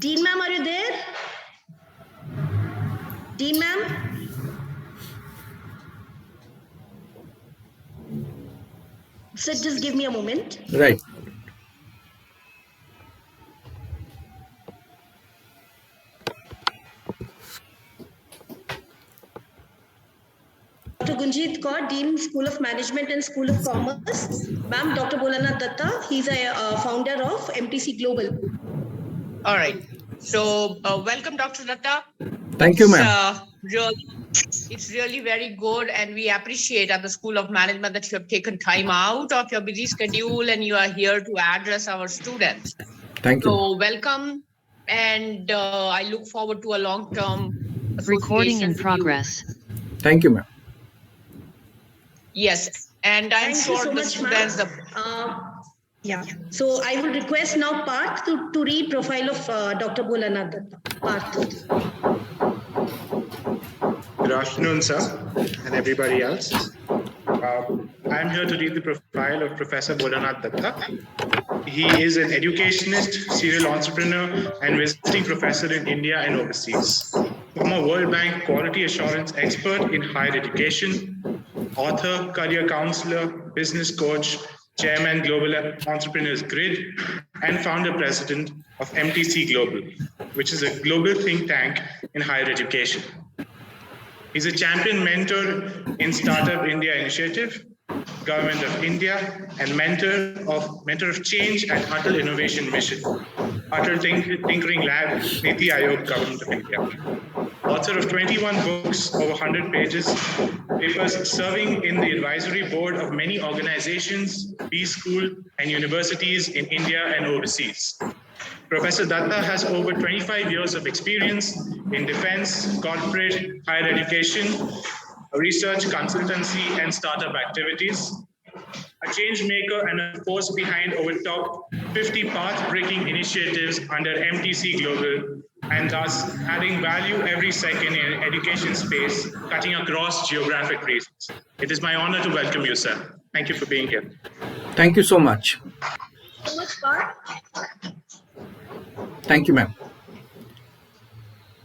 Dean ma'am, are you there? Dean ma'am? So just give me a moment. Right. Dr. Gunjit Kaur, Dean, School of Management and School of Commerce. Ma'am, Dr. Bholanath Dutta, he's a founder of MTC Global. All right. So welcome, Dr. Dutta. Thank you, ma'am. It's really very good, and we appreciate at the School of Management that you have taken time out of your busy schedule and you are here to address our students. Thank you. So welcome, and I look forward to a long-term Recording in progress. Thank you, ma'am. Yes, and I'm Thank you sure so the much, students. Yeah. So I will request now Parth to read profile of Dr. Bholanath Dutta. Parth. Good afternoon, sir, and everybody else. I'm here to read the profile of Professor Bholanath Dutta. He is an educationist, serial entrepreneur, and visiting professor in India and overseas. Former World Bank quality assurance expert in higher education, author, career counselor, business coach, chairman Global Entrepreneurs Grid, and founder president of MTC Global, which is a global think tank in higher education. He's a champion mentor in Startup India Initiative, Government of India, and mentor of change at Atal Innovation Mission, Atal Tinkering Lab, Niti Aayog, Government of India. Author of 21 books, over 100 pages, papers, serving in the advisory board of many organizations, B-School, and universities in India and overseas. Professor Dutta has over 25 years of experience in defense, corporate, higher education, research, consultancy, and startup activities. A change maker and a force behind over top 50 path-breaking initiatives under MTC Global, and thus adding value every second in education space, cutting across geographic regions. It is my honor to welcome you, sir. Thank you for being here. Thank you so much. So much, Parth. Thank you, ma'am.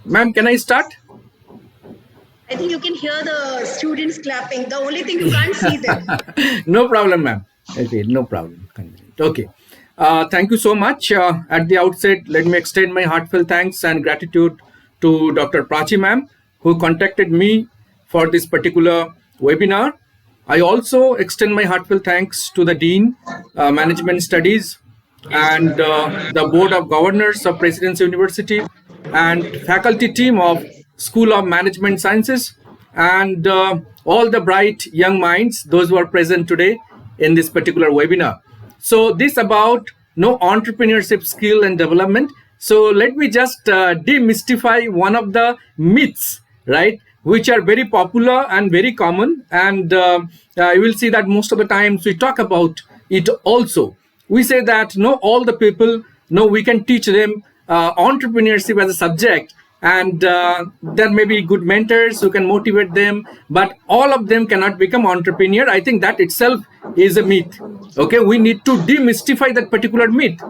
Ma'am, can I start? I think you can hear the students clapping. The only thing you can't see them. No problem, ma'am. Okay, no problem. Okay. Thank you so much. At the outset, let me extend my heartfelt thanks and gratitude to Dr. Prachi ma'am, who contacted me for this particular webinar. I also extend my heartfelt thanks to the Dean, Management Studies, and the Board of Governors of Presidency University, and faculty team of School of Management Sciences, and all the bright young minds, those who are present today in this particular webinar. So this about entrepreneurship skill and development. So let me just demystify one of the myths, right, which are very popular and very common. And you will see that most of the times we talk about it also. We say that all the people, we can teach them entrepreneurship as a subject, and there may be good mentors who can motivate them, but all of them cannot become entrepreneur. I think that itself is a myth. Okay, we need to demystify that particular myth.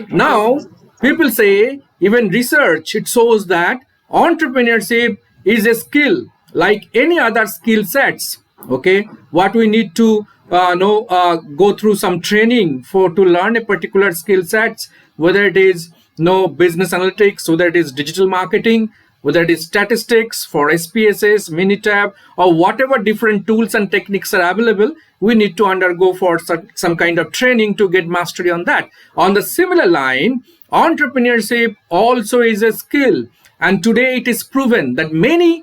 Now, people say, even research, it shows that entrepreneurship is a skill like any other skill sets. Okay, what we need to go through some training to learn a particular skill sets, whether it is business analytics, whether it is digital marketing, whether it is statistics for SPSS, Minitab, or whatever different tools and techniques are available, we need to undergo for some kind of training to get mastery on that. On the similar line, entrepreneurship also is a skill, and today it is proven that many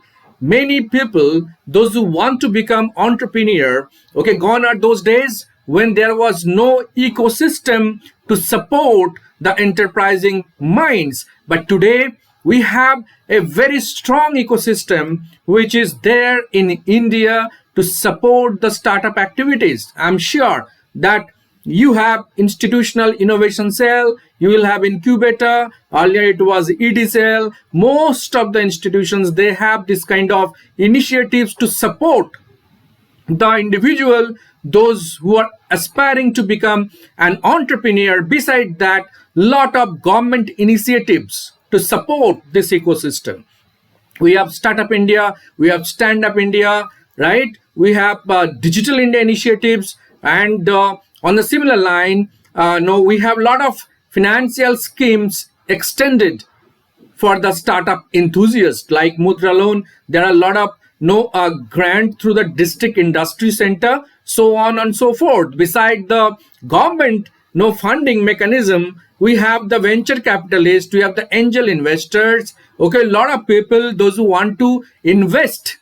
people, those who want to become entrepreneur, okay, gone are those days when there was no ecosystem to support the enterprising minds. But today we have a very strong ecosystem which is there in India to support the startup activities. I'm sure that you have institutional innovation cell, you will have incubator, earlier it was ED cell. Most of the institutions, they have this kind of initiatives to support the individual, those who are aspiring to become an entrepreneur. Beside that, lot of government initiatives to support this ecosystem. We have Startup India, we have Stand Up India, right? We have Digital India initiatives, and on the similar line, we have a lot of financial schemes extended for the startup enthusiasts like Mudra Loan. There are a lot of grant through the district industry center, so on and so forth. Beside the government funding mechanism, we have the venture capitalists, we have the angel investors. Okay, a lot of people, those who want to invest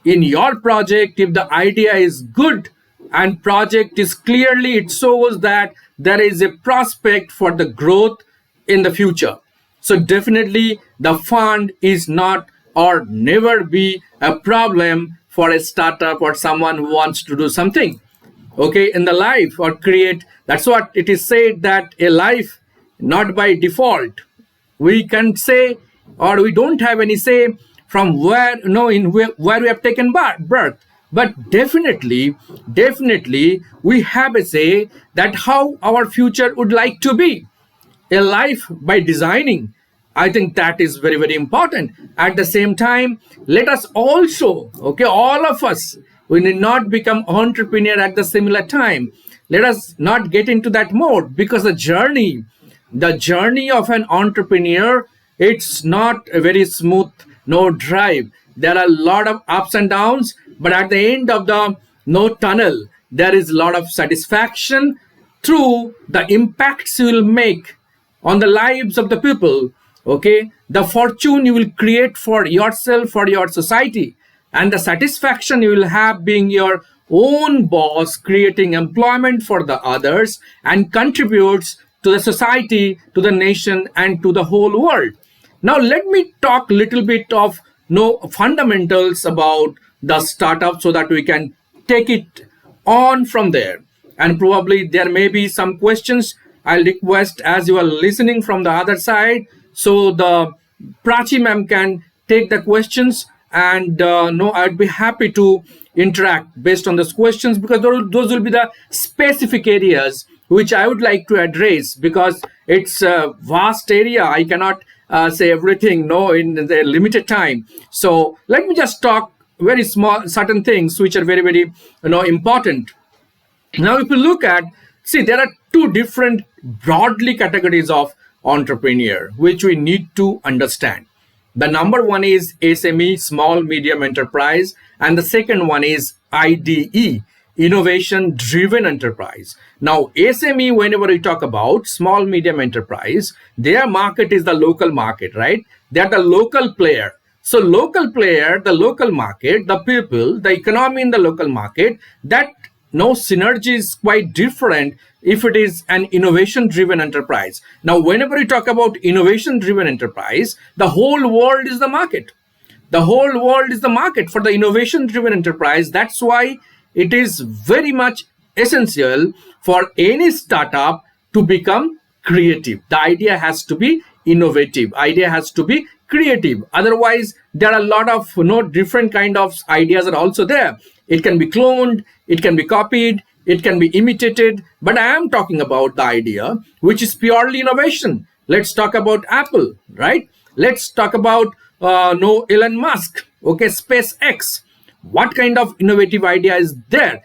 in your project, if the idea is good and project is clearly, it shows that there is a prospect for the growth in the future. So definitely the fund is not or never be a problem for a startup or someone who wants to do something, okay, in the life or create. That's what it is said, that a life not by default. We can say, or we don't have any say from where where we have taken birth, but definitely we have a say that how our future would like to be. A life by designing, I think that is very, very important. At the same time, let us also, okay, all of us, we need not become entrepreneur at the similar time. Let us not get into that mode, because the journey of an entrepreneur, it's not a very smooth drive. There are a lot of ups and downs, but at the end of the tunnel, there is a lot of satisfaction through the impacts you will make on the lives of the people, okay, the fortune you will create for yourself, for your society, and the satisfaction you will have being your own boss, creating employment for the others, and contributes to the society, to the nation, and to the whole world. Now let me talk a little bit of fundamentals about the startup so that we can take it on from there. And probably there may be some questions. I'll request, as you are listening from the other side, so the Prachi ma'am can take the questions, and I'd be happy to interact based on those questions, because those will be the specific areas which I would like to address, because it's a vast area. I cannot say everything in the limited time. So let me just talk very small certain things which are very, very important. Now, if you look at, there are two different broadly categories of entrepreneur which we need to understand. The number one is SME, small medium enterprise, and the second one is IDE, innovation driven enterprise. Now SME, whenever we talk about small medium enterprise, their market is the local market, right? They're the local player. So local player, the local market, the people, the economy in the local market, that synergy is quite different if it is an innovation driven enterprise. Now whenever we talk about innovation driven enterprise, the whole world is the market. The whole world is the market for the innovation driven enterprise. That's why it is very much essential for any startup to become creative. The idea has to be innovative. Idea has to be creative. Otherwise, there are a lot of different kind of ideas are also there. It can be cloned, it can be copied, it can be imitated. But I am talking about the idea which is purely innovation. Let's talk about Apple, right? Let's talk about Elon Musk, okay, SpaceX. What kind of innovative idea is there?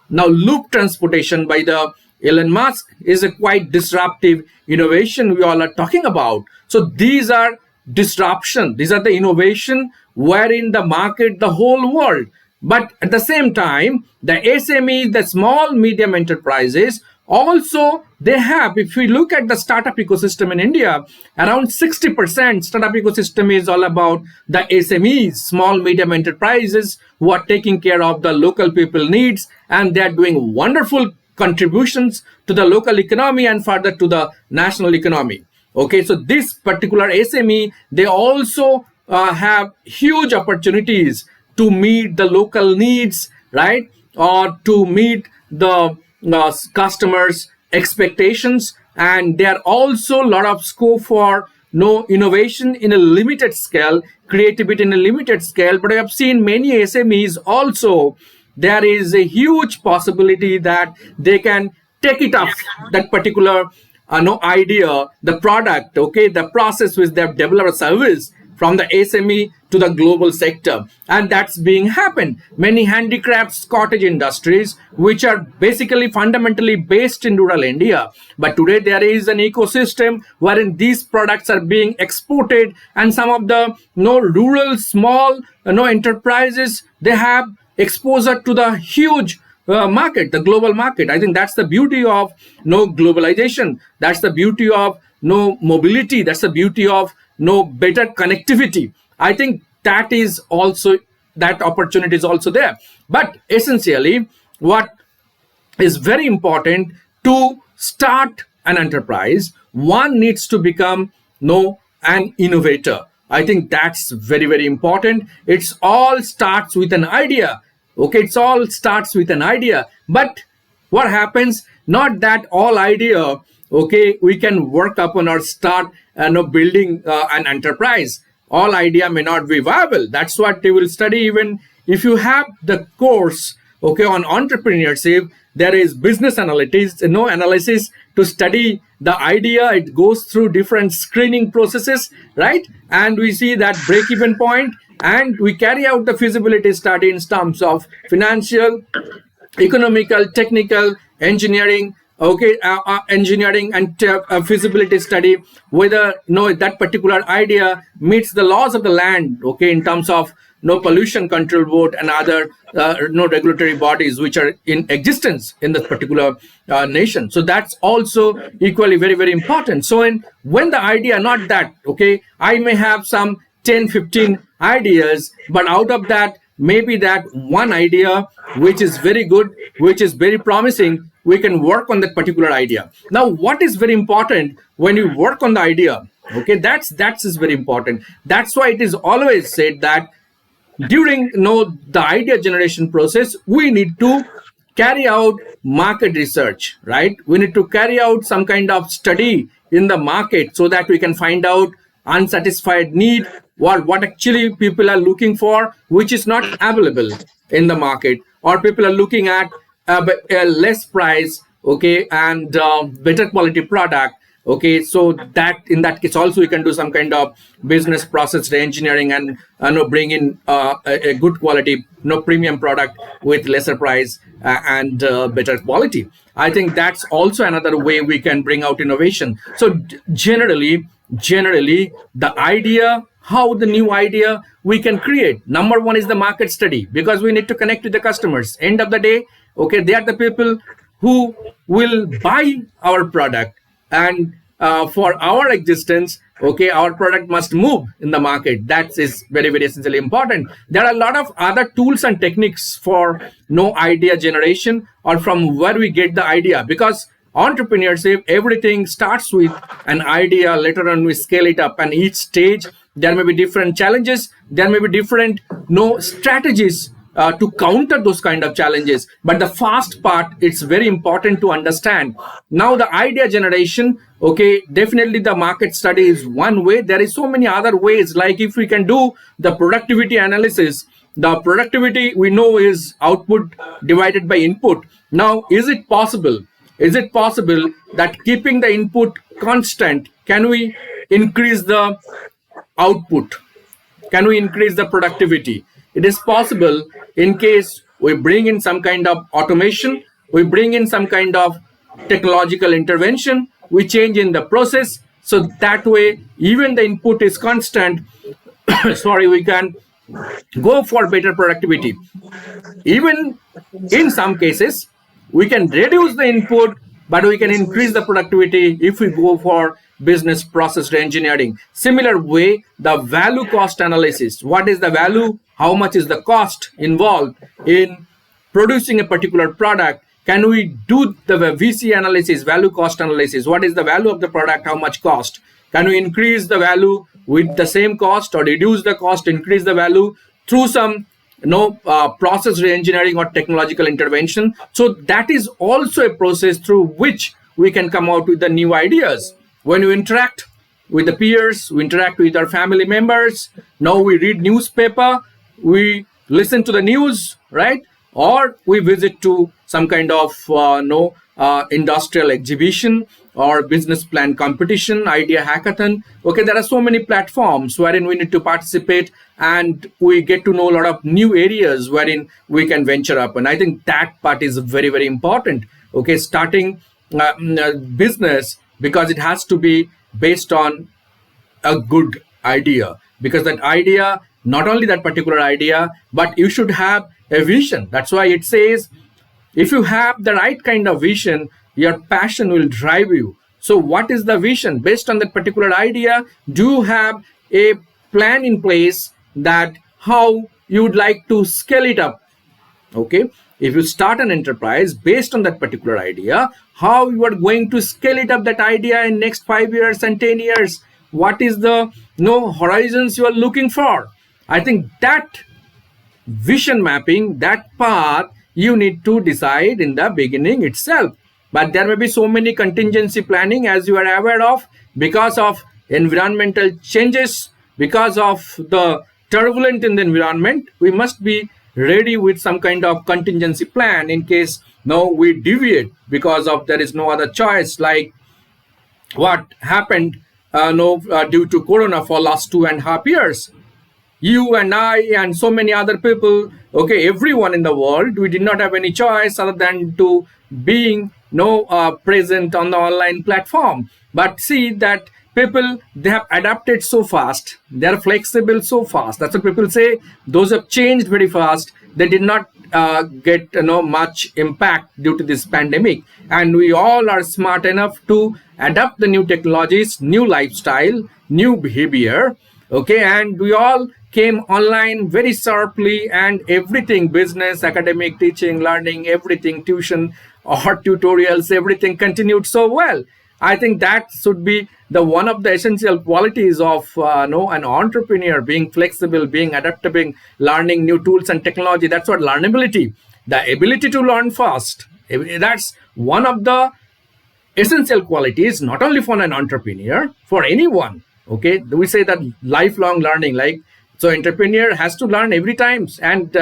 Now, loop transportation by the Elon Musk is a quite disruptive innovation we all are talking about. So these are disruption. These are the innovation wherein the market, the whole world. But at the same time, the SME, the small medium enterprises, also they have, if we look at the startup ecosystem in India, around 60% startup ecosystem is all about the SMEs, small medium enterprises, who are taking care of the local people needs, and they are doing wonderful contributions to the local economy and further to the national economy. Okay, so this particular SME, they also have huge opportunities to meet the local needs, right? Or to meet the customers' expectations. And there are also a lot of scope for innovation in a limited scale, creativity in a limited scale. But I have seen many SMEs also there is a huge possibility that they can take it up, that particular idea, the product, okay, the process which they have developed, a service, from the SME to the global sector. And that's being happened. Many handicrafts, cottage industries, which are basically fundamentally based in rural India. But today there is an ecosystem wherein these products are being exported, and some of the rural small enterprises, they have exposure to the huge market, the global market. I think that's the beauty of globalization. That's the beauty of mobility. That's the beauty of better connectivity. I think that is also, that opportunity is also there. But essentially, what is very important to start an enterprise, one needs to become an innovator. I think that's very, very important. It's all starts with an idea. Okay, it's all starts with an idea. But what happens? Not that all idea, okay, we can work upon or start building an enterprise. All idea may not be viable. That's what they will study. Even if you have the course, okay, on entrepreneurship, there is business analysis, analysis to study the idea. It goes through different screening processes, right? And we see that break-even point, and we carry out the feasibility study in terms of financial, economical, technical, engineering, okay, engineering and feasibility study, whether that particular idea meets the laws of the land, okay, in terms of pollution control board and other regulatory bodies which are in existence in this particular nation. So that's also equally very, very important. So when the idea, not that, okay, I may have some 10, 15 ideas, but out of that, maybe that one idea which is very good, which is very promising, we can work on that particular idea. Now, what is very important when you work on the idea? Okay, that's is very important. That's why it is always said that during the idea generation process, we need to carry out market research, right? We need to carry out some kind of study in the market so that we can find out unsatisfied need, what actually people are looking for, which is not available in the market, or people are looking at a less price, okay, and better quality product, okay. So that in that case also we can do some kind of business process engineering and bring in a good quality premium product with lesser price and better quality. I think that's also another way we can bring out innovation. So generally the idea, how the new idea we can create, number one is the market study, because we need to connect with the customers. End of the day, okay, they are the people who will buy our product, and for our existence, okay, our product must move in the market. That is very, very essentially important. There are a lot of other tools and techniques for idea generation, or from where we get the idea, because entrepreneurship, everything starts with an idea. Later on, we scale it up, and each stage there may be different challenges. There may be different strategies to counter those kind of challenges. But the first part, it's very important to understand. Now, the idea generation, okay, definitely the market study is one way. There is so many other ways. Like if we can do the productivity analysis, the productivity we know is output divided by input. Now, is it possible? Is it possible that keeping the input constant, can we increase the output? Can we increase the productivity? It is possible in case we bring in some kind of automation, we bring in some kind of technological intervention, we change in the process. So that way, even the input is constant, sorry, we can go for better productivity. Even in some cases, we can reduce the input, but we can increase the productivity if we go for business process engineering. Similar way, the value cost analysis. What is the value? How much is the cost involved in producing a particular product? Can we do the VC analysis, value cost analysis? What is the value of the product? How much cost? Can we increase the value with the same cost, or reduce the cost, increase the value through some process re-engineering or technological intervention? So that is also a process through which we can come out with the new ideas. When we interact with the peers, we interact with our family members, now we read newspaper, we listen to the news, right? or we visit to some kind of industrial exhibition or business plan competition, idea hackathon. Okay, there are so many platforms wherein we need to participate, and we get to know a lot of new areas wherein we can venture up. And I think that part is very, very important. Okay, starting business, because it has to be based on a good idea, because that idea, not only that particular idea, but you should have a vision. That's why it says, if you have the right kind of vision, your passion will drive you. So what is the vision? Based on that particular idea, do you have a plan in place that how you would like to scale it up? Okay, if you start an enterprise based on that particular idea, how you are going to scale it up, that idea, in next 5 years and 10 years? What is the horizons you are looking for? I think that vision mapping, that path, you need to decide in the beginning itself. But there may be so many contingency planning, as you are aware of, because of environmental changes, because of the turbulence in the environment. We must be ready with some kind of contingency plan in case we deviate because of there is no other choice, like what happened due to Corona for last 2.5 years. You and I and so many other people, okay, everyone in the world, we did not have any choice other than to being present on the online platform. But see that people, they have adapted so fast, they are flexible so fast. That's what people say. Those have changed very fast. They did not get much impact due to this pandemic, and we all are smart enough to adapt the new technologies, new lifestyle, new behavior. Okay, and we all came online very sharply, and everything, business, academic, teaching, learning, everything, tuition or tutorials, everything continued so well. I think that should be the one of the essential qualities of an entrepreneur: being flexible, being adaptable, learning new tools and technology. That's what learnability, the ability to learn fast. That's one of the essential qualities, not only for an entrepreneur, for anyone. Okay, we say that lifelong learning, like, so entrepreneur has to learn every time, and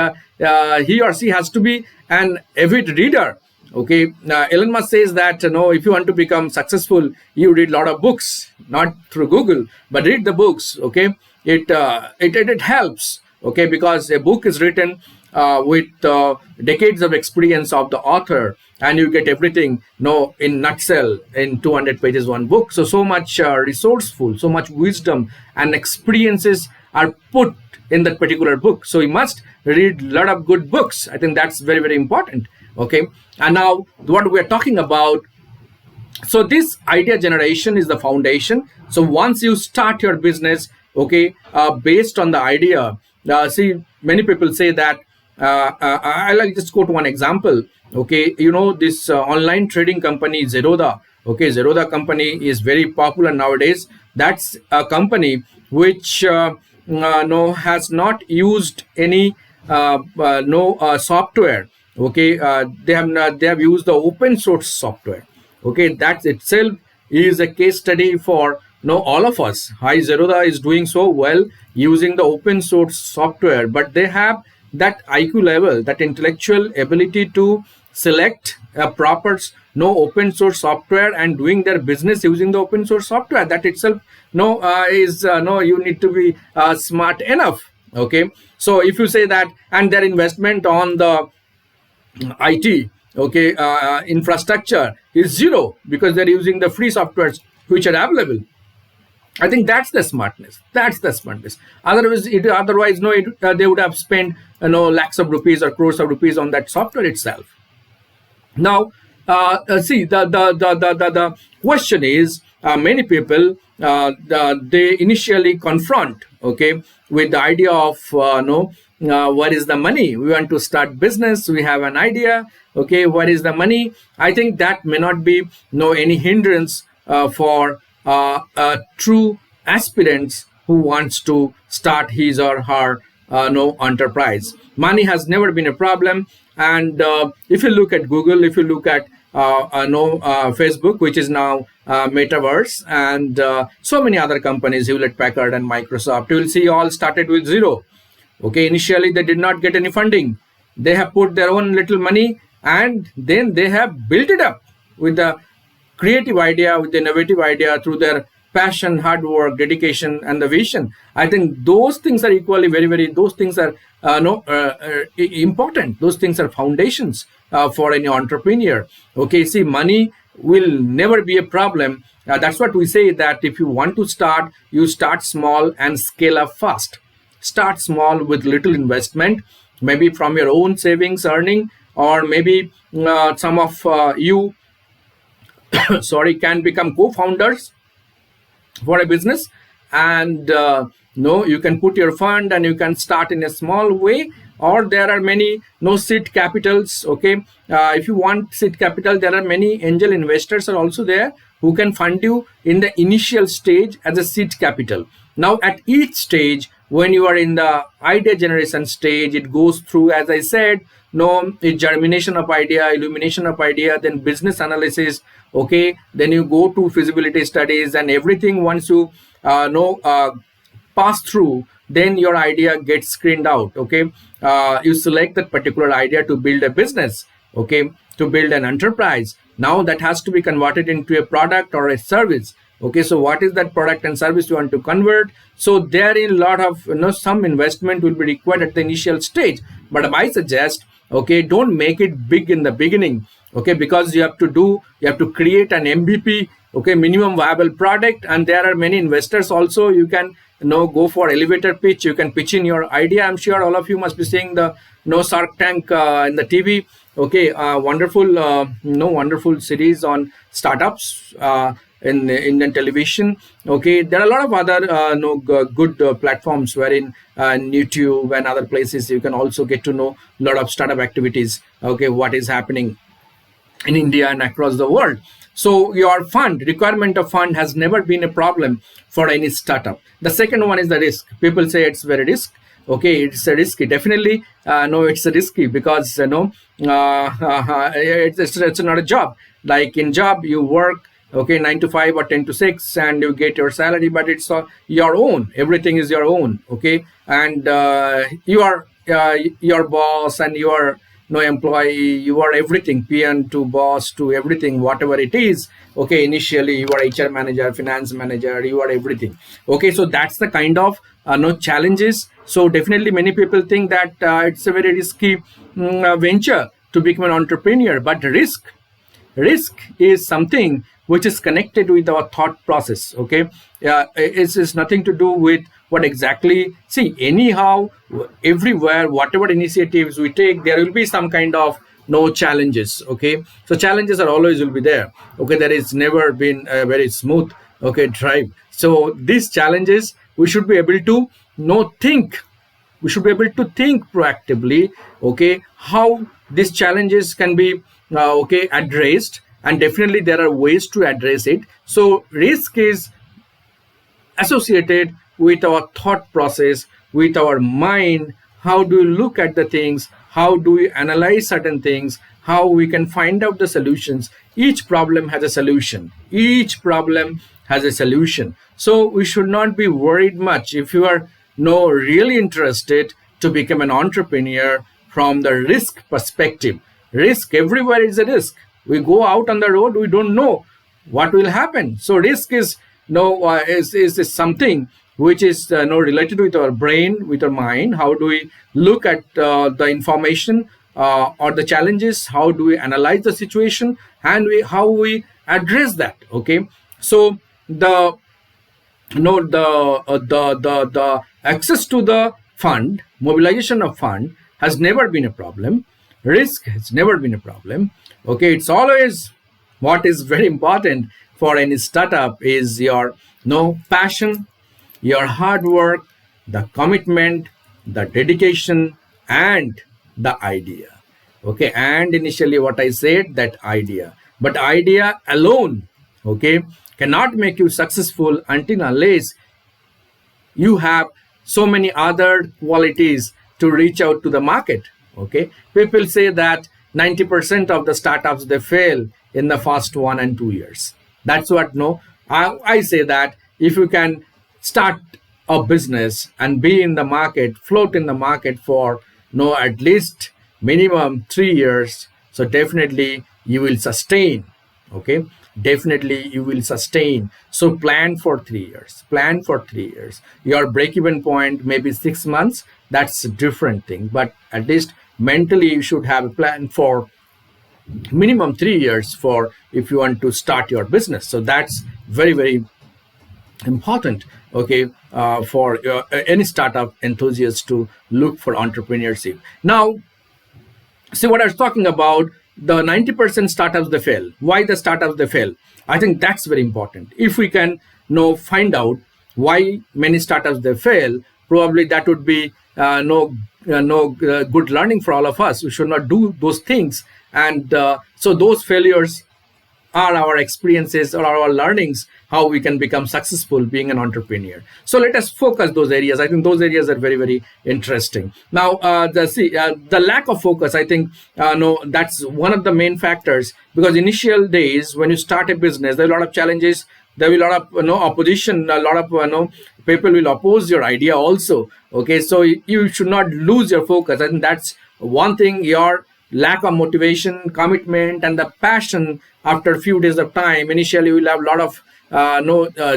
he or she has to be an avid reader. Okay, Elon Musk says that if you want to become successful, you read a lot of books, not through Google, but read the books. Okay, it helps. Okay, because a book is written with decades of experience of the author, and you get everything in nutshell in 200 pages, one book. So much resourceful, so much wisdom and experiences are put in that particular book. So you must read a lot of good books. I think that's very, very important. Okay, and now what we're talking about, so this idea generation is the foundation. So once you start your business, okay, based on the idea, see, many people say that, I'll just quote one example. Okay, this online trading company Zerodha. Okay, Zerodha company is very popular nowadays. That's a company which has not used any software. Okay, they have used the open source software. Okay, that itself is a case study for all of us. How Zerodha is doing so well using the open source software, but they have that IQ level, that intellectual ability to select a proper open source software and doing their business using the open source software. That itself is you need to be smart enough. Okay, so if you say that, and their investment on the IT, okay, infrastructure is zero because they're using the free softwares which are available. I think that's the smartness. That's the smartness. Otherwise, they would have spent lakhs of rupees or crores of rupees on that software itself. Now, see, the question is, many people they initially confront, okay, with the idea of where is the money? We want to start business. We have an idea. Okay, where is the money? I think that may not be any hindrance for true aspirants who wants to start his or her enterprise. Money has never been a problem. And if you look at Google, if you look at Facebook, which is now Metaverse, and so many other companies, Hewlett Packard and Microsoft, you will see all started with zero. Okay, initially they did not get any funding. they have put their own little money, and then they have built it up with the creative idea, with the innovative idea, through their passion, hard work, dedication, and the vision. I think those things are equally those things are important. Those things are foundations for any entrepreneur. Okay, see, money will never be a problem. That's what we say, that if you want to start, you start small and scale up fast. Start small with little investment, maybe from your own savings earning, or maybe some of you can become co-founders for a business, and you can put your fund and you can start in a small way. Or there are many seed capitals. Okay, if you want seed capital, there are many angel investors are also there who can fund you in the initial stage as a seed capital. Now at each stage, when you are in the idea generation stage, it goes through, as I said, germination of idea, illumination of idea, then business analysis. Okay, then you go to feasibility studies, and everything once you pass through, then your idea gets screened out. Okay, you select that particular idea to build a business, okay, to build an enterprise. Now that has to be converted into a product or a service. Okay, so what is that product and service you want to convert? So there is a lot of some investment will be required at the initial stage. But I suggest, okay, don't make it big in the beginning. Okay, because you have to create an MVP, okay, minimum viable product, and there are many investors also. You can go for elevator pitch. You can pitch in your idea. I'm sure all of you must be seeing the Shark Tank in the TV. Okay, wonderful series on startups in Indian television. Okay, there are a lot of other good platforms wherein YouTube and other places you can also get to know a lot of startup activities. Okay, what is happening in India and across the world. So your requirement of fund has never been a problem for any startup. The second one is the risk. People say it's very risk. Okay, it's a risky. Definitely, it's a risky because it's not a job. Like in job, you work 9 to 5 or 10 to 6, and you get your salary, but it's your own. Everything is your own. Okay, and you are your boss, and you are employee. You are everything, peon to boss to everything, whatever it is. Okay, initially you are HR manager, finance manager, you are everything. Okay, so that's the kind of challenges. So definitely many people think that it's a very risky venture to become an entrepreneur, but risk is something which is connected with our thought process. Okay, it's nothing to do with what exactly. See, anyhow, everywhere, whatever initiatives we take, there will be some kind of challenges. Okay, so challenges are always will be there. Okay, there is never been a very smooth drive. So these challenges we should be able to think. We should be able to think proactively. Okay, how these challenges can be addressed, and definitely there are ways to address it. So risk is associated with our thought process, with our mind. How do we look at the things? How do we analyze certain things? How we can find out the solutions? Each problem has a solution. So we should not be worried much. If you are really interested to become an entrepreneur from the risk perspective, risk everywhere is a risk. We go out on the road, we don't know what will happen. So risk is is something which is related with our brain, with our mind. How do we look at the information or the challenges? How do we analyze the situation, and how we address that? Okay, so the access to the fund, mobilization of fund has never been a problem. Risk has never been a problem. Okay, it's always what is very important for any startup is your passion, your hard work, the commitment, the dedication, and the idea. Okay, and initially what I said, that idea. But idea alone, okay, cannot make you successful unless you have so many other qualities to reach out to the market. Okay, people say that 90% of the startups, they fail in the first 1 and 2 years. That's what I say that if you can start a business and be in the market, float in the market for at least minimum 3 years. So definitely you will sustain. Okay, definitely you will sustain. So plan for 3 years. Plan for 3 years. Your break-even point maybe 6 months. That's a different thing. But at least mentally you should have a plan for minimum 3 years for if you want to start your business. So that's very, very important, okay, for any startup enthusiast to look for entrepreneurship. Now, see what I was talking about, the 90% startups they fail. Why the startups they fail? I think that's very important. If we can find out why many startups they fail, probably that would be good learning for all of us. We should not do those things. And so those failures are our experiences or our learnings, how we can become successful being an entrepreneur. So let us focus those areas. I think those areas are very, very interesting. Now, the lack of focus, I think, that's one of the main factors, because initial days when you start a business, there are a lot of challenges. There will be a lot of opposition. A lot of people will oppose your idea also. Okay, so you should not lose your focus. I think that's one thing. Your lack of motivation, commitment, and the passion after a few days of time. Initially, you will have a lot of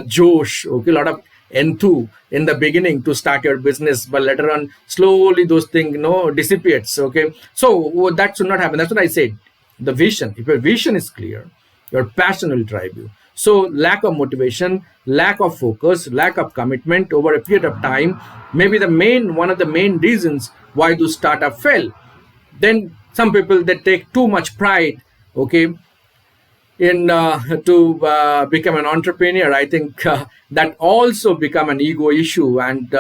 josh, okay, a lot of enthu in the beginning to start your business, but later on, slowly those things dissipates. Okay, so that should not happen. That's what I said. The vision. If your vision is clear, your passion will drive you. So lack of motivation, lack of focus, lack of commitment over a period of time may be one of the main reasons why those startup fail. Then some people, they take too much pride, okay, in to become an entrepreneur. I think that also become an ego issue, and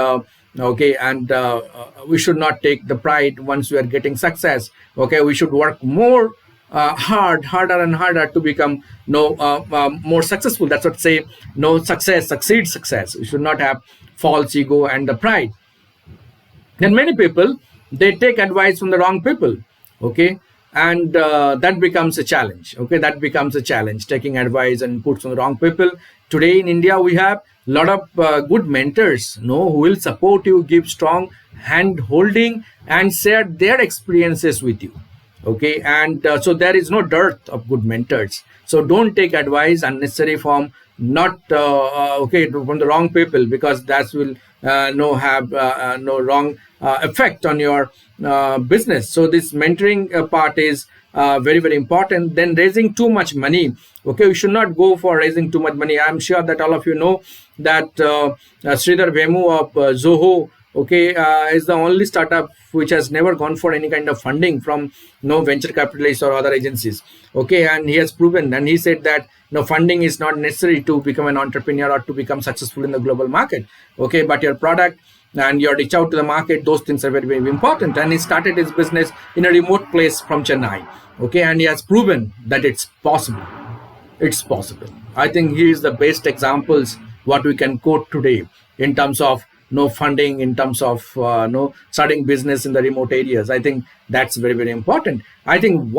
we should not take the pride once we are getting success. Okay, we should work more harder and harder to become more successful. That's what say, success succeeds success. We should not have false ego and the pride. Then many people, they take advice from the wrong people, okay, and that becomes a challenge. Okay, that becomes a challenge, taking advice and inputs from the wrong people. Today in India, we have a lot of good mentors, who will support you, give strong hand holding, and share their experiences with you. Okay, and so there is no dearth of good mentors. So don't take advice unnecessary from from the wrong people, because that will have no wrong effect on your business. So this mentoring part is very, very important. Then raising too much money. Okay, we should not go for raising too much money. I'm sure that all of you know that Sridhar Vemu of Zoho, okay, is the only startup which has never gone for any kind of funding from venture capitalists or other agencies. Okay, and he has proven, and he said that funding is not necessary to become an entrepreneur or to become successful in the global market. Okay, but your product and your reach out to the market, those things are very, very important. And he started his business in a remote place from Chennai. Okay, and he has proven that it's possible. It's possible. I think he is the best examples what we can quote today in terms of funding, in terms of starting business in the remote areas. I think that's very, very important. I think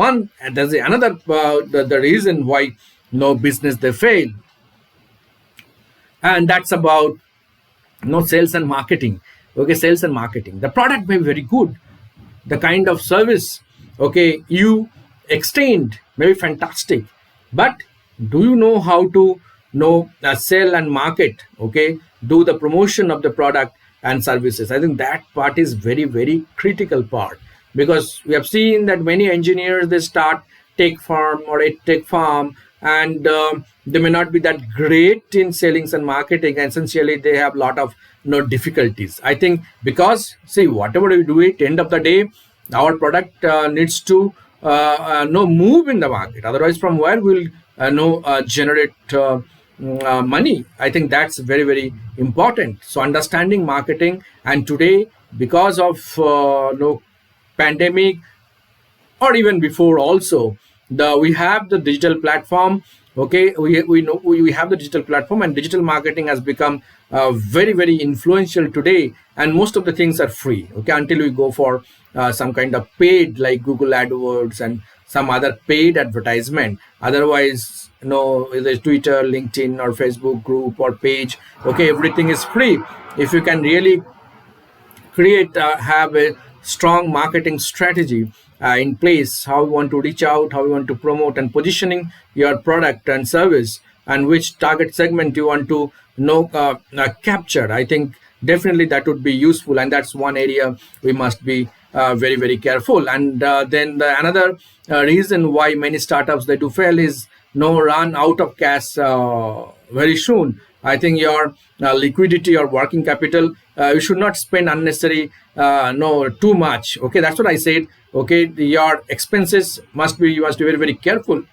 there's another the reason why business they fail, and that's about sales and marketing. Okay, sales and marketing. The product may be very good, the kind of service, okay, you extend may be fantastic, but do you know how to sell and market? Okay, do the promotion of the product and services. I think that part is very, very critical part, because we have seen that many engineers, they start tech firm or a tech farm, and they may not be that great in selling and marketing. Essentially, they have a lot of difficulties. I think because, see, whatever we do it, end of the day, our product needs to move in the market. Otherwise, from where we'll generate money? I think that's very, very important. So understanding marketing, and today, because of pandemic, or even before also, we have the digital platform. Okay, we have the digital platform, and digital marketing has become very, very influential today, and most of the things are free. Okay, until we go for some kind of paid, like Google AdWords and some other paid advertisement. Otherwise, either Twitter, LinkedIn, or Facebook group or page, okay, everything is free. If you can really have a strong marketing strategy, in place, how you want to reach out, how you want to promote and positioning your product and service, and which target segment you want to capture. I think definitely that would be useful, and that's one area we must be very, very careful. And then another reason why many startups they do fail is run out of cash very soon. I think your liquidity or working capital, you should not spend unnecessary too much. Okay, that's what I said. Okay, your expenses you must be very, very careful.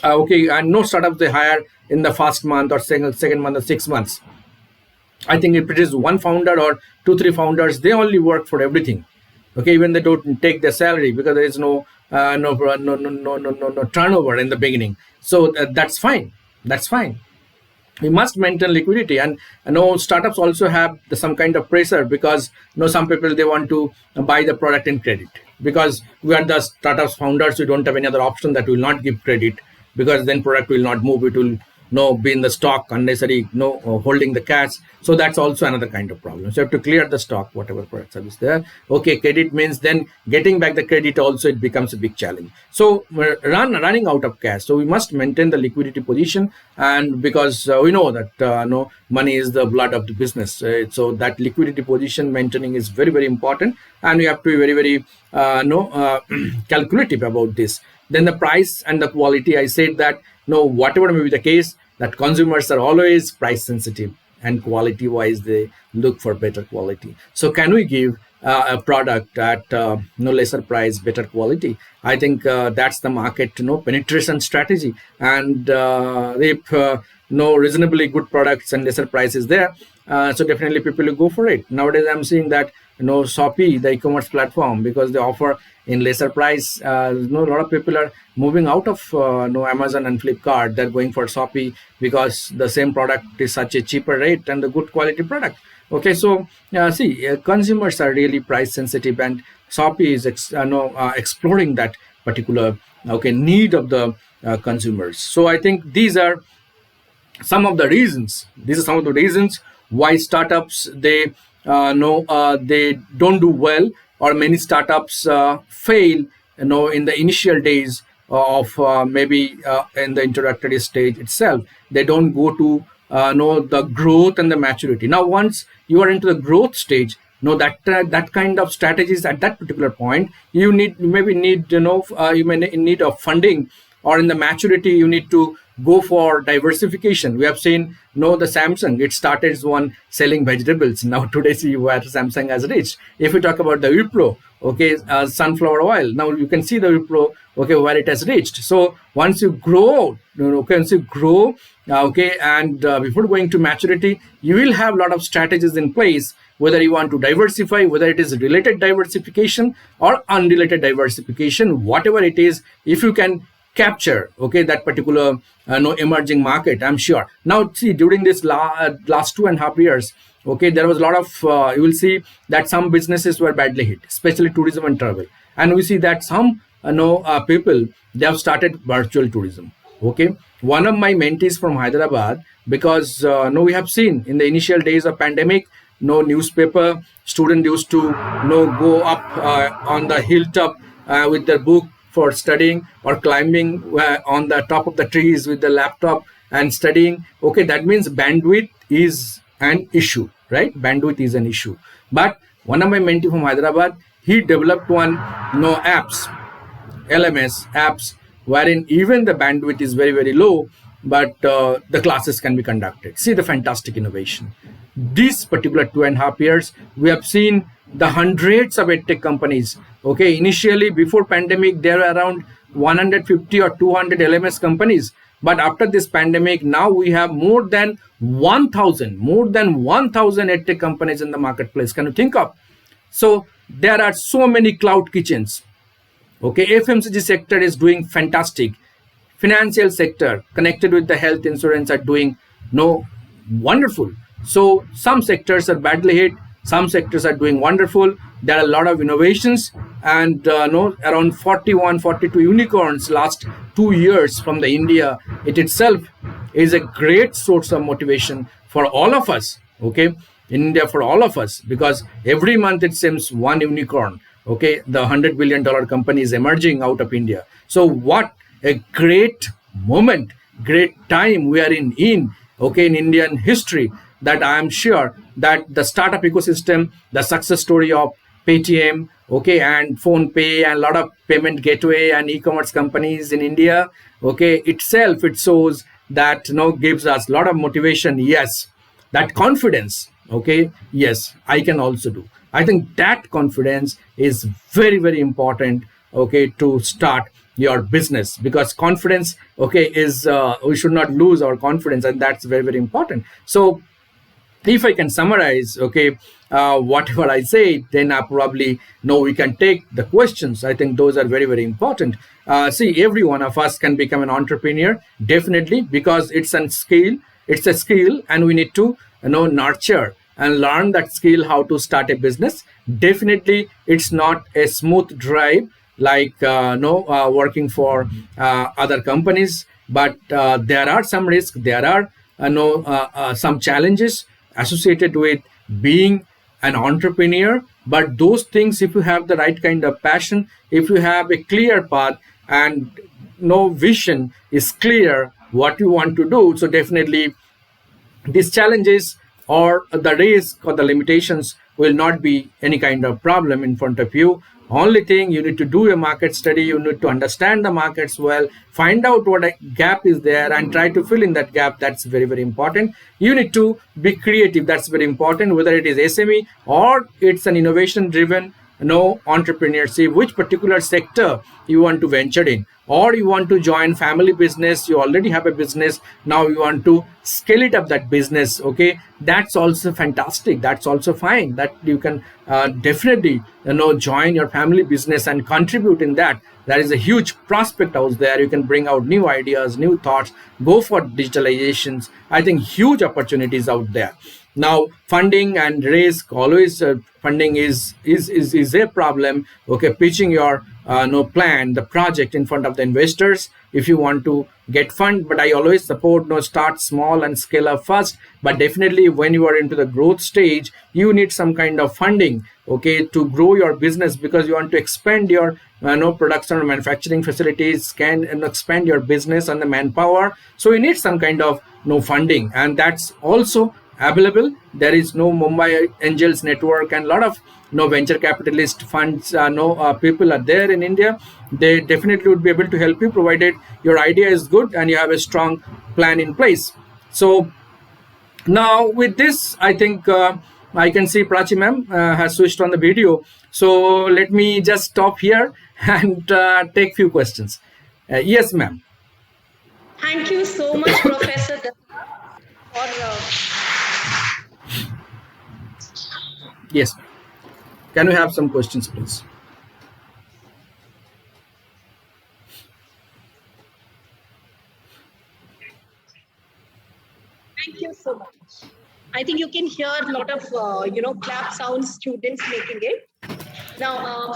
Okay, and no startups they hire in the first month or second month or 6 months. I think if it is one founder or 2-3 founders, they only work for everything. Okay, even they don't take their salary because there is no turnover in the beginning. So that's fine. That's fine. We must maintain liquidity, and startups also have some kind of pressure because some people they want to buy the product in credit, because we are the startups founders. We don't have any other option that will not give credit, because then product will not move. It will be in the stock unnecessary, holding the cash. So that's also another kind of problem. So you have to clear the stock, whatever product service there. Okay, credit means then getting back the credit also, it becomes a big challenge. So we're running out of cash. So we must maintain the liquidity position, and because we know that money is the blood of the business. So that liquidity position maintaining is very, very important, and we have to be very, very calculative about this. Then the price and the quality, I said that whatever may be the case, that consumers are always price sensitive, and quality wise they look for better quality. So can we give a product at lesser price, better quality? I think that's the market penetration strategy. And if reasonably good products and lesser price is there, so definitely people will go for it. Nowadays I'm seeing that Shopee, the e-commerce platform, because they offer in lesser price, a lot of people are moving out of Amazon and Flipkart. They're going for Shopee because the same product is such a cheaper rate and the good quality product. Okay, so consumers are really price sensitive, and Shopee is exploring that particular need of the consumers. So I think these are some of the reasons. These are some of the reasons why startups they don't do well, or many startups fail in the initial days of maybe in the introductory stage itself. They don't go to the growth and the maturity. Now once you are into the growth stage, that kind of strategies at that particular point, you may need of funding, or in the maturity you need to go for diversification. We have seen the Samsung, it started as one selling vegetables. Now today see where Samsung has reached. If we talk about the Wipro, sunflower oil, now you can see the Wipro, where it has reached. So once you grow, and before going to maturity, you will have a lot of strategies in place, whether you want to diversify, whether it is related diversification or unrelated diversification, whatever it is, if you can capture that particular emerging market, I'm sure. Now see, during this last 2.5 years, there was a lot of you will see that some businesses were badly hit, especially tourism and travel, and we see that some people they have started virtual tourism. One of my mentees from Hyderabad, because we have seen in the initial days of pandemic, no newspaper, student used to go up on the hilltop with their book for studying, or climbing on the top of the trees with the laptop and studying. That means bandwidth is an issue, right? Bandwidth is an issue. But one of my mentees from Hyderabad, he developed one apps, LMS apps, wherein even the bandwidth is very, very low, but the classes can be conducted. See the fantastic innovation. This particular 2.5 years, we have seen the hundreds of edtech companies. Initially before pandemic, there were around 150 or 200 LMS companies. But after this pandemic, now we have more than 1,000 edtech companies in the marketplace. Can you think of? So there are so many cloud kitchens. FMCG sector is doing fantastic. Financial sector connected with the health insurance are doing wonderful. So some sectors are badly hit, some sectors are doing wonderful. There are a lot of innovations, and around 41, 42 unicorns last 2 years from the India. It itself is a great source of motivation for all of us. In India, for all of us, because every month it seems one unicorn. Okay, the $100 billion company is emerging out of India. So what a great moment, great time we are in okay, in Indian history, that I am sure that the startup ecosystem, the success story of Paytm, okay, and PhonePe and a lot of payment gateway and e-commerce companies in India, okay, itself, it shows that, gives us a lot of motivation. Yes, that confidence, okay, yes, I can also do. I think that confidence is very, very important, okay, to start your business, because confidence, okay, is we should not lose our confidence, and that's very, very important. So if I can summarize, okay, whatever I say, then I probably know we can take the questions. I think those are very, very important. See, every one of us can become an entrepreneur, definitely, because it's a skill. It's a skill, and we need to, nurture and learn that skill, how to start a business. Definitely, it's not a smooth drive like working for other companies, but there are some risks. There are some challenges associated with being an entrepreneur. But those things, if you have the right kind of passion, if you have a clear path and no vision is clear what you want to do, so definitely these challenges or the risk or the limitations will not be any kind of problem in front of you. Only thing, you need to do a market study, you need to understand the markets well, find out what a gap is there and try to fill in that gap. That's very, very important. You need to be creative. That's very important, whether it is SME or it's an innovation driven entrepreneurship, which particular sector you want to venture in, or you want to join family business, you already have a business, now you want to scale it up, that business, okay, that's also fantastic, that's also fine, that you can definitely join your family business and contribute in that. There is a huge prospect out there. You can bring out new ideas, new thoughts, go for digitalizations. I think huge opportunities out there. Now, funding and risk, always funding is a problem. Okay, pitching your plan, the project in front of the investors if you want to get fund. But I always support start small and scale up fast. But definitely when you are into the growth stage, you need some kind of funding, okay, to grow your business, because you want to expand your production or manufacturing facilities, can expand your business and the manpower. So you need some kind of funding, and that's also available. There is no Mumbai Angels Network and a lot of venture capitalist funds, people are there in India. They definitely would be able to help you, provided your idea is good and you have a strong plan in place. So now with this, I think I can see Prachi ma'am has switched on the video. So let me just stop here and take few questions. Yes, ma'am. Thank you so much, Professor Dutta, for Yes. Can we have some questions, please? Thank you so much. I think you can hear a lot of clap sounds, students making it. Now,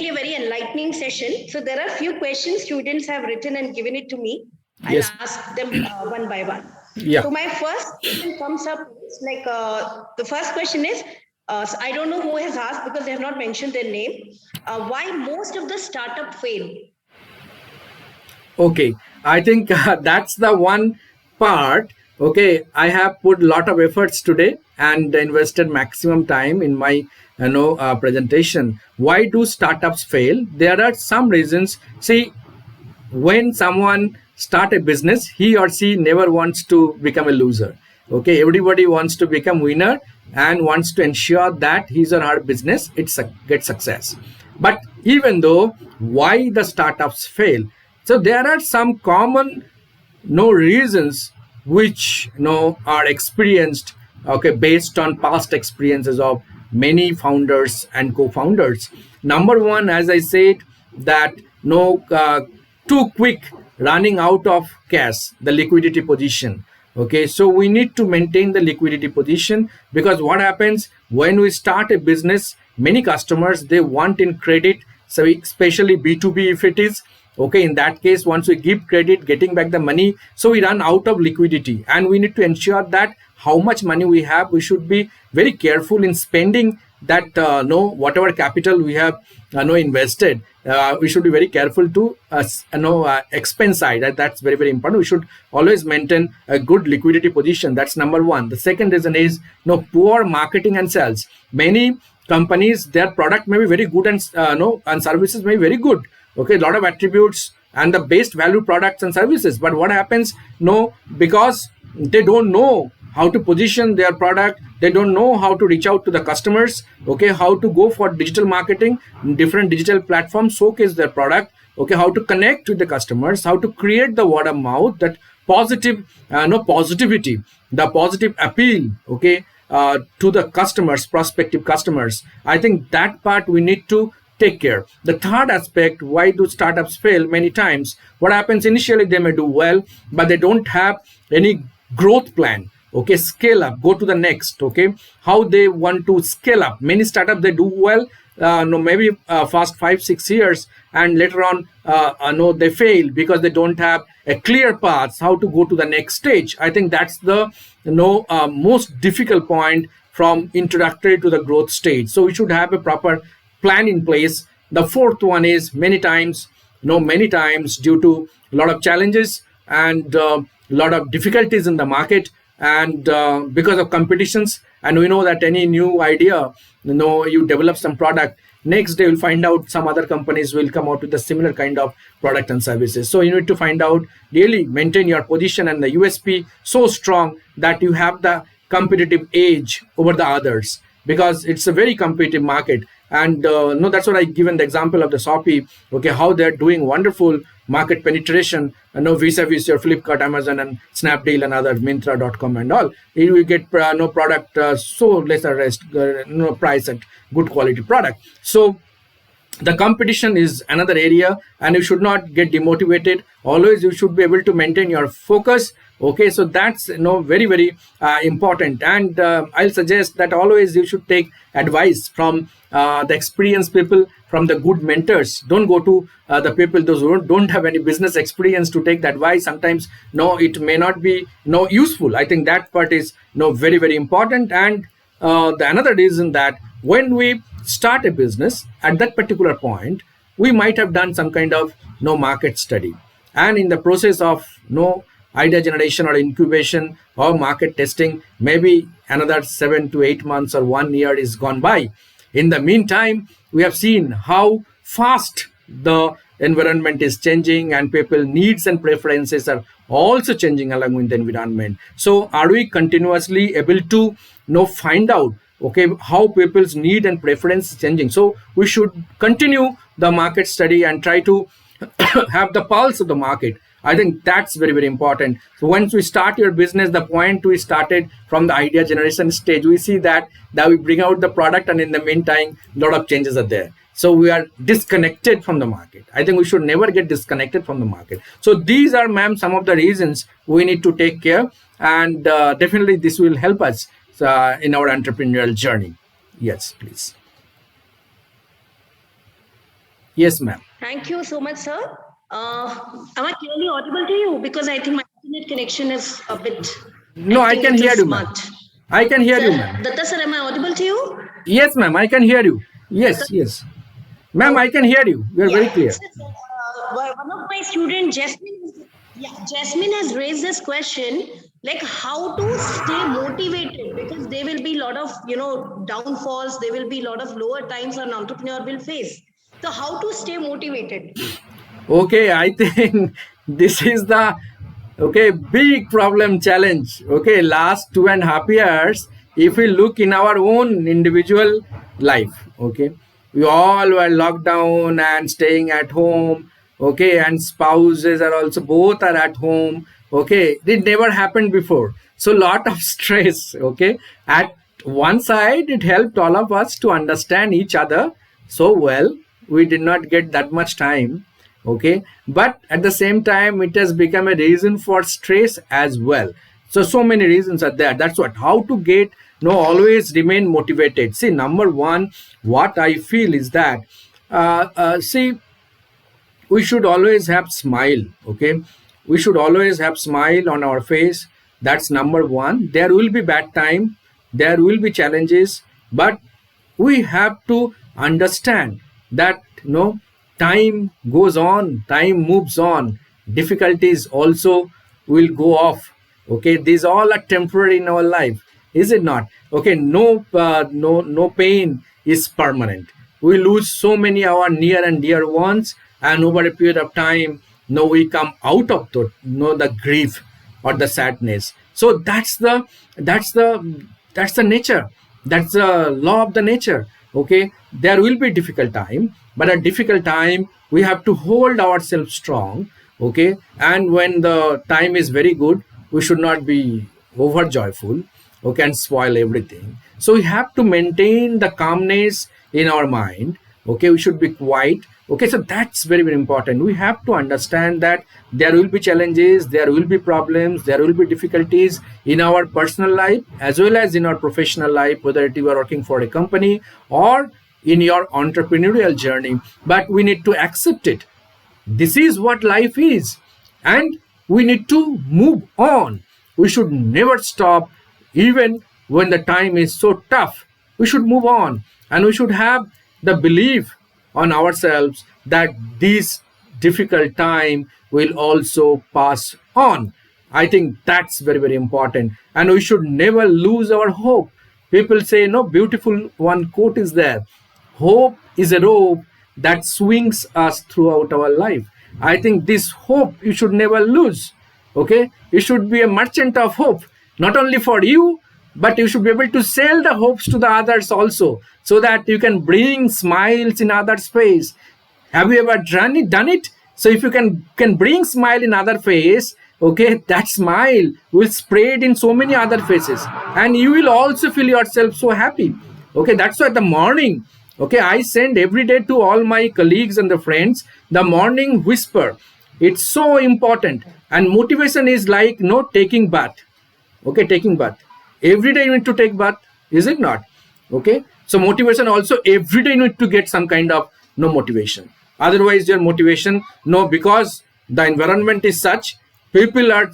a very enlightening session. So there are a few questions students have written and given it to me. I'll Yes. ask them one by one. Yeah. So my first question comes up, like the first question is, so I don't know who has asked because they have not mentioned their name. Why most of the startup fail? Okay, I think that's the one part. Okay, I have put a lot of efforts today and invested maximum time in my presentation. Why do startups fail? There are some reasons. See, when someone start a business, he or she never wants to become a loser. Okay, everybody wants to become winner and wants to ensure that his or her business gets success. But even though, why the startups fail? So there are some common reasons which are experienced, okay, based on past experiences of many founders and co-founders. Number one, as I said, that too quick running out of cash, the liquidity position. Okay, so we need to maintain the liquidity position, because what happens when we start a business, many customers, they want in credit, so especially B2B if it is, Okay, in that case, once we give credit, getting back the money, so we run out of liquidity, and we need to ensure that how much money we have, we should be very careful in spending that whatever capital we have invested. We should be very careful to expense side. That's very, very important. We should always maintain a good liquidity position. That's number one. The second reason is poor marketing and sales. Many companies, their product may be very good, and and services may be very good. Okay, a lot of attributes and the best value products and services. But what happens? Because they don't know how to position their product, they don't know how to reach out to the customers, okay, how to go for digital marketing, different digital platforms, showcase their product, okay, how to connect with the customers, how to create the word of mouth, that positive positivity, the positive appeal, okay, to the customers, prospective customers. I think that part we need to take care. The third aspect, why do startups fail many times? What happens initially, they may do well, but they don't have any growth plan. Okay, scale up, go to the next. Okay, how they want to scale up. Many startups, they do well, maybe first 5-6 years, and later on they fail because they don't have a clear path how to go to the next stage. I think that's the most difficult point from introductory to the growth stage. So we should have a proper plan in place. The fourth one is many times due to a lot of challenges and a lot of difficulties in the market, and because of competitions, and we know that any new idea, you develop some product, next day you'll find out some other companies will come out with a similar kind of product and services. So you need to find out, really maintain your position and the USP so strong that you have the competitive edge over the others, because it's a very competitive market. And that's what I given the example of the Shopee, okay, how they're doing wonderful market penetration, vis-a-vis your Flipkart, Amazon, and Snapdeal and other Myntra.com and all. You will get product so lesser price at good quality product. So the competition is another area, and you should not get demotivated. Always you should be able to maintain your focus. Okay, so that's very, very important. And I'll suggest that always you should take advice from the experienced people, from the good mentors. Don't go to the people those who don't have any business experience to take the advice. Sometimes it may not be useful. I think that part is very, very important. And the another reason that when we start a business, at that particular point, we might have done some kind of market study, and in the process of idea generation or incubation or market testing, maybe another 7 to 8 months or 1 year is gone by. In the meantime, we have seen how fast the environment is changing, and people needs and preferences are also changing along with the environment. So are we continuously able to find out, okay, how people's need and preference is changing? So we should continue the market study and try to have the pulse of the market. I think that's very, very important. So once we start your business, the point we started from the idea generation stage, we see that we bring out the product, and in the meantime, a lot of changes are there. So we are disconnected from the market. I think we should never get disconnected from the market. So these are, ma'am, some of the reasons we need to take care, and definitely this will help us in our entrepreneurial journey. Yes, please. Yes, ma'am. Thank you so much, sir. Am I clearly audible to you? Because I think my internet connection is a bit... No, I can hear you, ma'am. I can hear you, ma'am. Datta sir, am I audible to you? Yes, ma'am, I can hear you. Yes, yes. Ma'am, I can hear you. You are very clear. One of my students, Jasmine has raised this question, like how to stay motivated, because there will be a lot of, downfalls. There will be a lot of lower times an entrepreneur will face. So how to stay motivated? Okay, I think this is the big problem challenge. Okay, last 2.5 years, if we look in our own individual life, okay, we all were locked down and staying at home. Okay, and spouses are also both are at home. Okay, it never happened before. So lot of stress. Okay, at one side, it helped all of us to understand each other so well. We did not get that much time. Okay, but at the same time, it has become a reason for stress as well. So many reasons are there. That's how to get always remain motivated. See, number one, what I feel is that we should always have smile. Okay, we should always have smile on our face. That's number one. There will be bad time, there will be challenges, but we have to understand that time goes on, time moves on, difficulties also will go off. Okay, these all are temporary in our life, is it not? Okay, no pain is permanent. We lose so many our near and dear ones, and over a period of time, we come out of the grief or the sadness. So that's the nature, that's the law of the nature. Okay, there will be difficult time, but at difficult time we have to hold ourselves strong. Okay, and when the time is very good, we should not be over joyful, okay, and spoil everything. So we have to maintain the calmness in our mind. Okay, we should be quiet. Okay, so that's very, very important. We have to understand that there will be challenges, there will be problems, there will be difficulties in our personal life as well as in our professional life, whether you are working for a company or in your entrepreneurial journey. But we need to accept it. This is what life is, and we need to move on. We should never stop, even when the time is so tough. We should move on, and we should have the belief on ourselves that this difficult time will also pass on. I think that's very, very important, and we should never lose our hope. People say, no, beautiful one quote is there: hope is a rope that swings us throughout our life. I think this hope you should never lose. Okay, you should be a merchant of hope, not only for you, but you should be able to sell the hopes to the others also, so that you can bring smiles in others' face. Have you ever done it? So if you can bring smile in other face, okay, that smile will spread in so many other faces, and you will also feel yourself so happy. Okay, that's why the morning, okay, I send every day to all my colleagues and the friends the morning whisper. It's so important, and motivation is like taking bath. Okay, taking bath every day, you need to take bath, is it not? Okay, so motivation also, every day you need to get some kind of motivation. Otherwise your motivation, because the environment is such, people are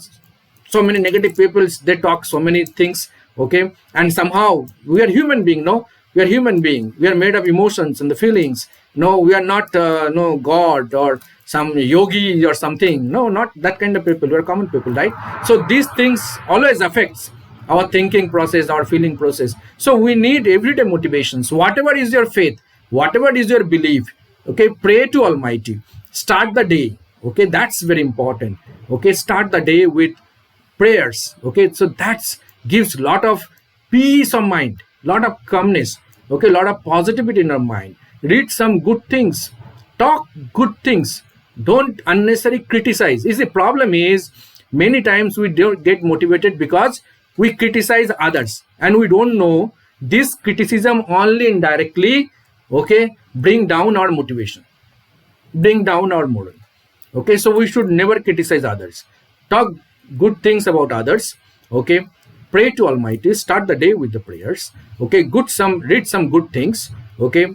so many negative people, they talk so many things. Okay, and somehow we are human being. We are human being, we are made of emotions and the feelings. We are not god or some yogi or something. No, not that kind of people. We are common people, right? So these things always affects our thinking process, our feeling process. So we need everyday motivations. Whatever is your faith, whatever is your belief, okay, pray to Almighty. Start the day. Okay, that's very important. Okay, start the day with prayers. Okay, so that gives a lot of peace of mind, lot of calmness. Okay, lot of positivity in our mind. Read some good things, talk good things, don't unnecessarily criticize. Is the problem is, many times we don't get motivated because we criticize others, and we don't know this criticism only indirectly, okay, bring down our motivation, bring down our moral. Okay, so we should never criticize others. Talk good things about others. Okay, pray to Almighty. Start the day with the prayers. Okay, read some good things. Okay,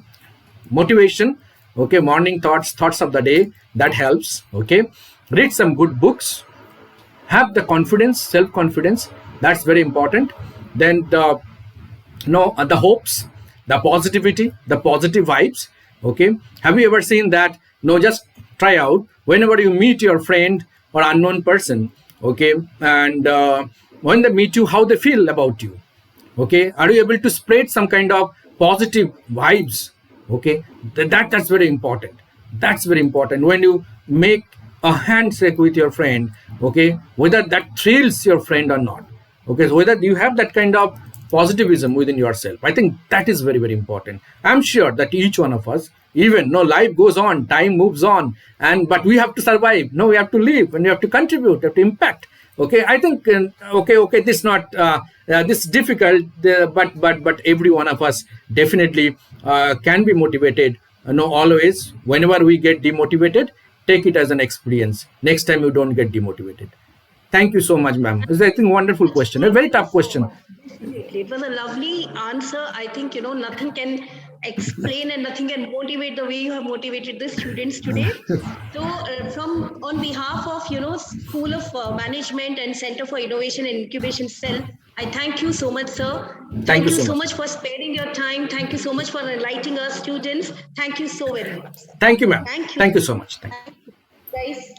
motivation. Okay, morning thoughts of the day, that helps. Okay, read some good books. Have the confidence, self-confidence. That's very important. Then the hopes, the positivity, the positive vibes. Okay, have you ever seen that? Just try out whenever you meet your friend or unknown person. Okay, and when they meet you, how they feel about you. Okay, are you able to spread some kind of positive vibes? Okay, that's very important. That's very important. When you make a handshake with your friend, okay, whether that thrills your friend or not. Okay, so whether you have that kind of positivism within yourself, I think that is very, very important. I'm sure that each one of us, even life goes on, time moves on, but we have to survive. We have to live, and we have to contribute, we have to impact. Okay, I think okay, this is not this difficult, but every one of us definitely can be motivated. Always, whenever we get demotivated, take it as an experience. Next time you don't get demotivated. Thank you so much, ma'am. It's, I think, wonderful question. A very tough question. It was a lovely answer. I think, nothing can explain and nothing can motivate the way you have motivated the students today. So from on behalf of School of Management and Center for Innovation and Incubation Cell, I thank you so much, sir. Thank you you so so much. much for sparing your time. Thank you so much for enlightening us students. Thank you so very much. Thank you, ma'am. Thank you. Thank you so much. Thank you. Guys.